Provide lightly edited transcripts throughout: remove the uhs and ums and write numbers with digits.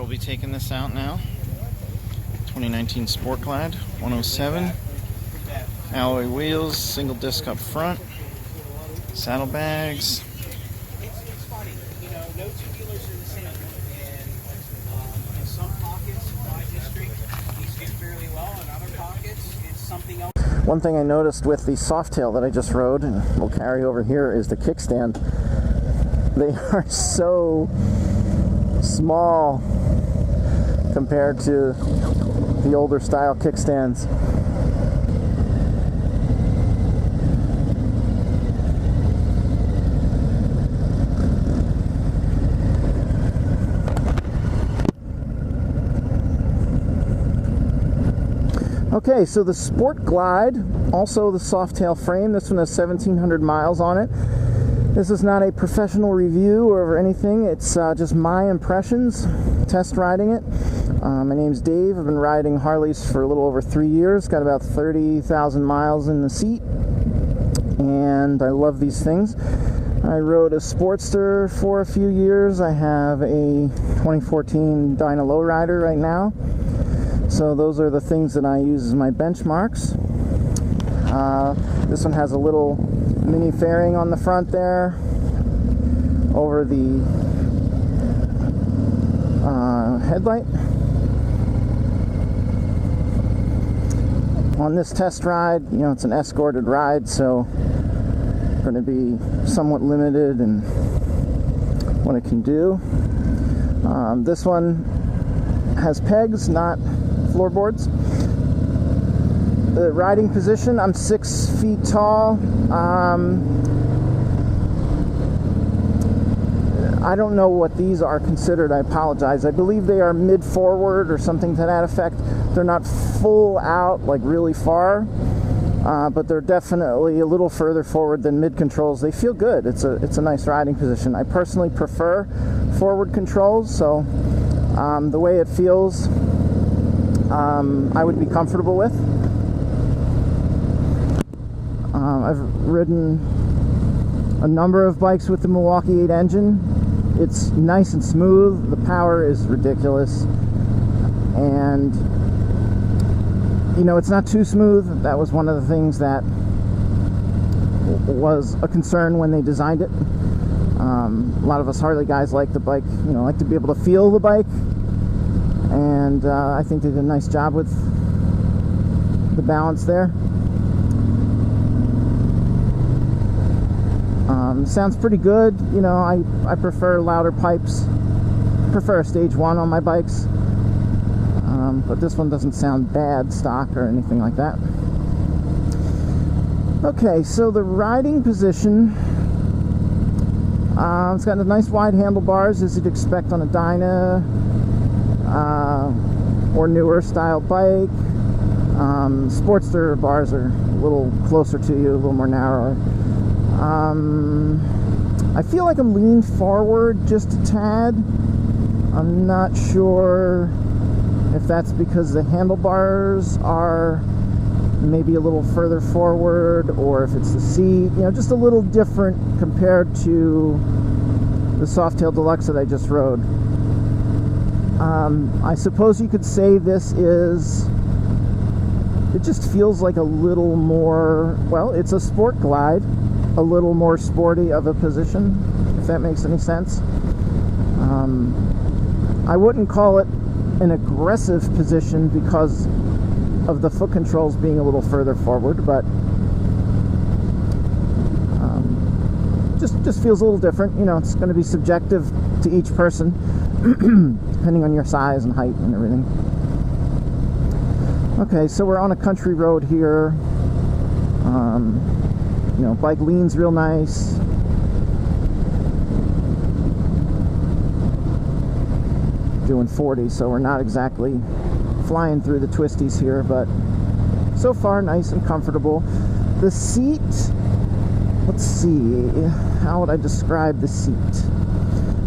we'll be taking this out now. 2019 Sport Glide 107. Alloy wheels, single disc up front. Saddlebags. It's funny, you know, no two dealers are the same. And in some pockets, my district, these do fairly well. In other pockets, it's something else. One thing I noticed with the Softail that I just rode, and we'll carry over here, is the kickstand. They are so small compared to the older style kickstands. Okay, so the Sport Glide, also the Softail frame. This one has 1,700 miles on it. This is not a professional review or anything. It's just my impressions, test riding it. My name's Dave. I've been riding Harleys for a little over 3 years. Got about 30,000 miles in the seat, and I love these things. I rode a Sportster for a few years. I have a 2014 Dyna Lowrider right now. So those are the things that I use as my benchmarks. This one has a little mini fairing on the front there over the headlight. On this test ride, you know, it's an escorted ride, so I'm going to be somewhat limited in what I can do. This one has pegs, not floorboards. The riding position, I'm 6 feet tall. I don't know what these are considered. I apologize. I believe they are mid-forward or something to that effect. They're not full out, like really far, but they're definitely a little further forward than mid-controls. They feel good. It's a nice riding position. I personally prefer forward controls, so the way it feels, I would be comfortable with. I've ridden a number of bikes with the Milwaukee 8 engine. It's nice and smooth. The power is ridiculous. And, you know, it's not too smooth. That was one of the things that was a concern when they designed it. A lot of us Harley guys like the bike, you know, like to be able to feel the bike. And I think they did a nice job with the balance there. Sounds pretty good. You know, I prefer louder pipes. Prefer a stage 1 on my bikes. But this one doesn't sound bad stock or anything like that. Okay, so the riding position, it's got a nice wide handlebars as you'd expect on a Dyna or newer style bike. Sportster bars are a little closer to you, a little more narrower. I feel like I'm leaned forward just a tad. I'm not sure if that's because the handlebars are maybe a little further forward or if it's the seat. You know, just a little different compared to the Softail Deluxe that I just rode. I suppose you could say this is, it just feels like a little more, well, it's a Sport Glide, a little more sporty of a position, if that makes any sense. I wouldn't call it an aggressive position because of the foot controls being a little further forward, but just feels a little different. You know, it's going to be subjective to each person, depending on your size and height and everything. Okay, so we're on a country road here. You know, bike leans real nice. Doing 40, so we're not exactly flying through the twisties here, but so far nice and comfortable. The seat, let's see, how would I describe the seat?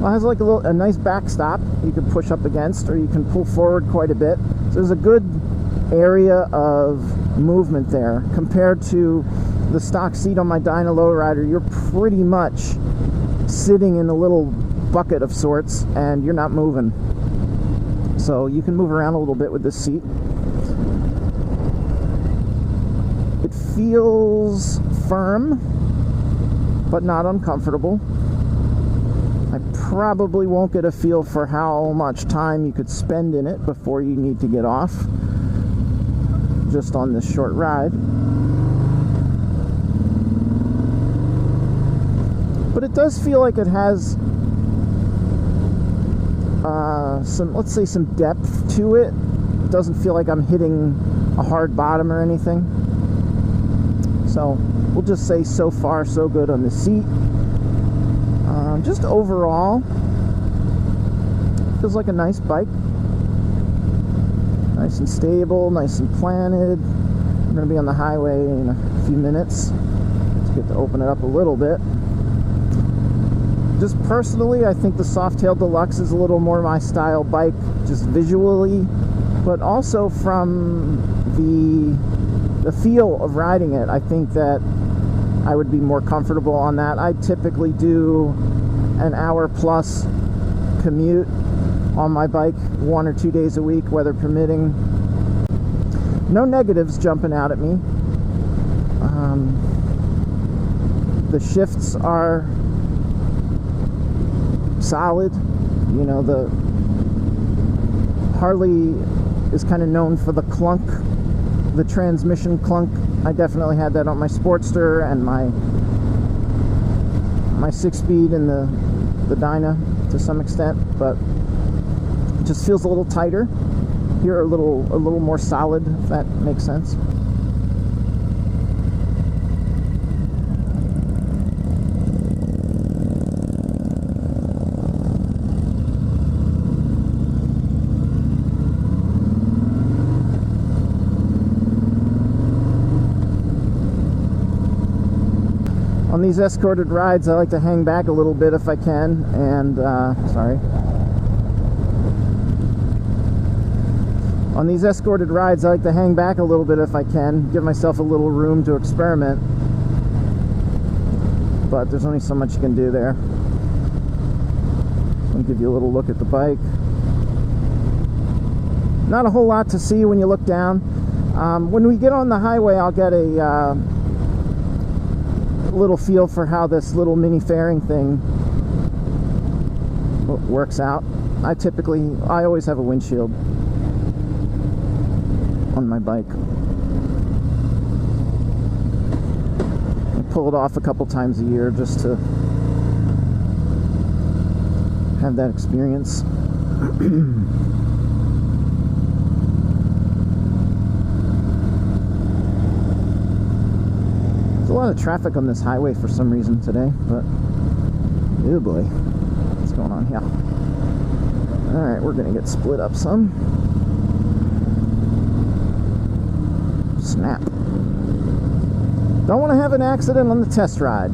Well, it has like a nice backstop you can push up against, or you can pull forward quite a bit. So there's a good area of movement there compared to the stock seat on my Dyna Lowrider. You're pretty much sitting in a little bucket of sorts and you're not moving. so you can move around a little bit with this seat. It feels firm, but not uncomfortable. I probably won't get a feel for how much time you could spend in it before you need to get off, just on this short ride. But it does feel like it has some, let's say, some depth to it. It doesn't feel like I'm hitting a hard bottom or anything. So we'll just say so far so good on the seat. Just overall, feels like a nice bike. Nice and stable, nice and planted. I'm going to be on the highway in a few minutes. Let's get to open it up a little bit. Just personally, I think the Softail Deluxe is a little more my style bike, just visually, but also from the feel of riding it. I think that I would be more comfortable on that. I typically do an hour plus commute on my bike 1 or 2 days a week, weather permitting. No negatives jumping out at me. The shifts are solid. You know, the Harley is kind of known for the clunk, the transmission clunk. I definitely had that on my Sportster and my 6-speed and the Dyna to some extent, but it just feels a little tighter. Here a little more solid, if that makes sense. On these escorted rides, I like to hang back a little bit if I can, and on these escorted rides, I like to hang back a little bit if I can, give myself a little room to experiment, but there's only so much you can do there. I'll give you a little look at the bike. Not a whole lot to see when you look down. When we get on the highway, I'll get a little feel for how this little mini fairing thing works out. I always have a windshield on my bike. I pull it off a couple times a year just to have that experience. There's a lot of traffic on this highway for some reason today, but oh boy, what's going on here? Alright, we're gonna get split up some. Snap. Don't want to have an accident on the test ride.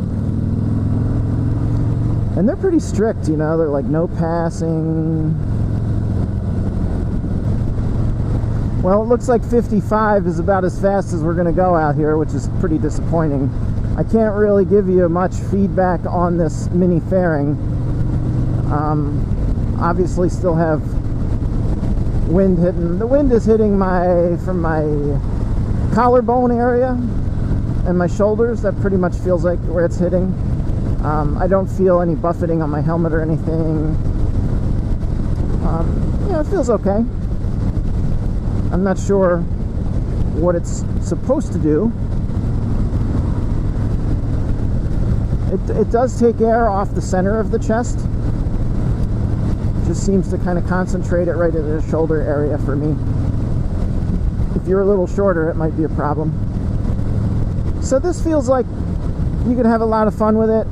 And they're pretty strict, you know, they're like no passing. Well, it looks like 55 is about as fast as we're going to go out here, which is pretty disappointing. I can't really give you much feedback on this mini fairing. Obviously still have wind hitting. The wind is hitting from my collarbone area and my shoulders. That pretty much feels like where it's hitting. I don't feel any buffeting on my helmet or anything. It feels okay. I'm not sure what it's supposed to do. It does take air off the center of the chest. Just seems to kind of concentrate it right in the shoulder area for me. If you're a little shorter, it might be a problem. So this feels like you could have a lot of fun with it.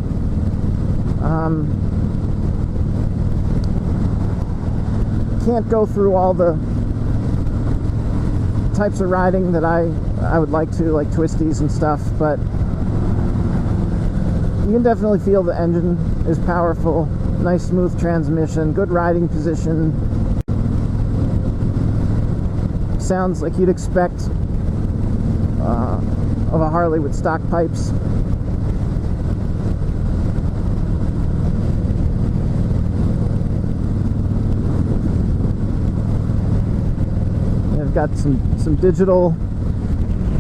Can't go through all the types of riding that I would like to, like twisties and stuff, but you can definitely feel the engine is powerful. Nice smooth transmission, good riding position. Sounds like you'd expect of a Harley with stock pipes. got some digital,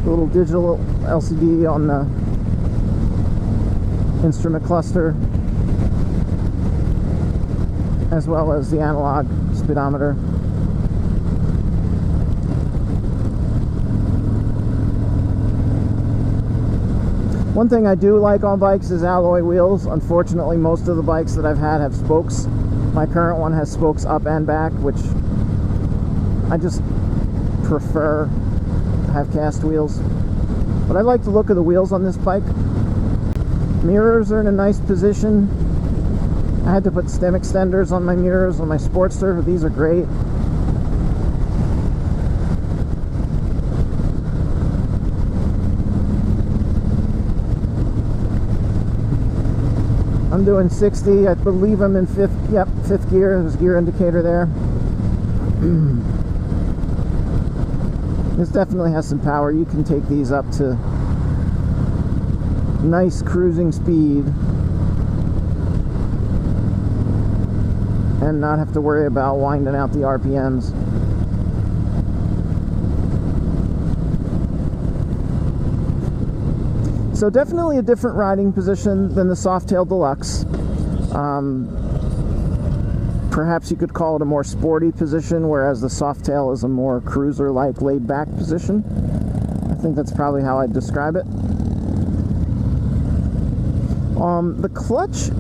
little digital LCD on the instrument cluster, as well as the analog speedometer. One thing I do like on bikes is alloy wheels. Unfortunately, most of the bikes that I've had have spokes. My current one has spokes up and back, which I just prefer to have cast wheels. But I like the look of the wheels on this bike. Mirrors are in a nice position. I had to put stem extenders on my mirrors on my Sportster. These are great. I'm doing 60. I believe I'm in fifth gear. There's a gear indicator there. This definitely has some power. You can take these up to nice cruising speed and not have to worry about winding out the RPMs. So definitely a different riding position than the Softail Deluxe. Perhaps you could call it a more sporty position, whereas the Softail is a more cruiser-like, laid-back position. I think that's probably how I'd describe it. The clutch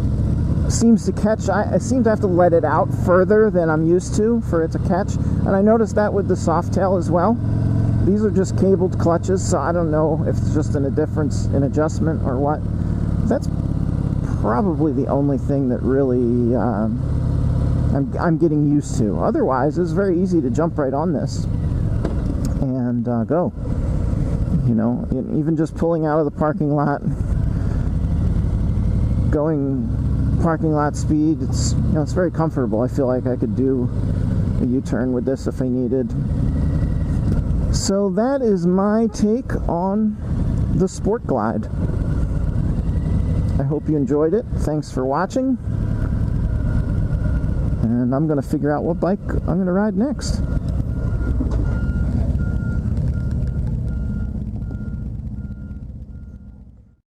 seems to catch. I seem to have to let it out further than I'm used to for it to catch, and I noticed that with the Softail as well. These are just cabled clutches, so I don't know if it's just a difference in adjustment or what. That's probably the only thing that really I'm getting used to. Otherwise, it's very easy to jump right on this and go. You know, even just pulling out of the parking lot, going parking lot speed, it's very comfortable. I feel like I could do a U-turn with this if I needed. So that is my take on the Sport Glide. I hope you enjoyed it. Thanks for watching. And I'm going to figure out what bike I'm going to ride next.